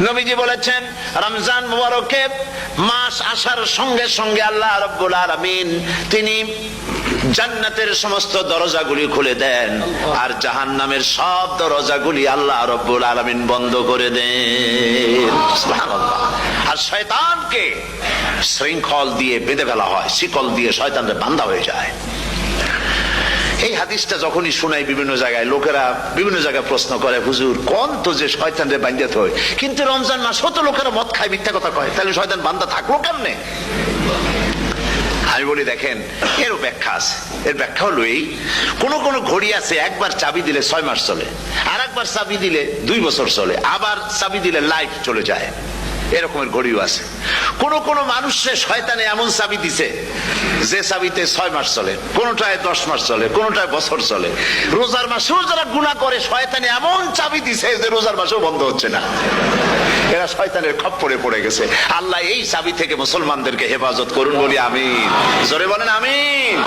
নবীজি বলেছেন রমজান মুবারকে মাস আসার সঙ্গে সঙ্গে আল্লাহ রাব্বুল আলামিন তিনি জান্নাতের সমস্ত দরজাগুলি খুলে দেন আর জাহান্নামের সব দরজাগুলি আল্লাহ রাব্বুল আলামিন বন্ধ করে দেন। সুবহানাল্লাহ। আর শয়তানকে শৃঙ্খল দিয়ে বেঁধে ফেলা হয়, শিকল দিয়ে শয়তানরে বাঁধা হয়ে যায়। এই হাদিসটা যখনই শোনাই বিভিন্ন জায়গায় লোকেরা বিভিন্ন জায়গায় প্রশ্ন করে, হুজুর কোন তো যে শয়তানরে বাঁধতে হয়, কিন্তু রমজান মাস তো লোকেরা মদ খায়, মিথ্যা কথা কয়, তাহলে শয়তান বান্ধা থাকলো কেমনে? আমি বলি দেখেন, এরও ব্যাখ্যা আছে। এর ব্যাখ্যা হলো এই, কোন কোন ঘড়ি আছে একবার চাবি দিলে 6 মাস চলে, আর একবার চাবি দিলে 2 বছর চলে, আবার চাবি দিলে লাইফ চলে যায়, এরকমের ঘড়িও আছে। কোন কোন মানুষের শয়তানে এমন চাবি দিছে যে চাবিতে 6 মাস চলে, কোনটায় 10 মাস চলে, কোনটায় বছর চলে। রোজার মাসেও যারা গুনাহ করে শয়তানে এমন চাবি দিছে যে রোজার মাসেও বন্ধ হচ্ছে না। এরা শয়তানের খপ্পরে পড়ে গেছে। আল্লাহ এই চাবি থেকে মুসলমানদেরকে হেফাজত করুন বলি আমিন। জোরে বলেন আমিন।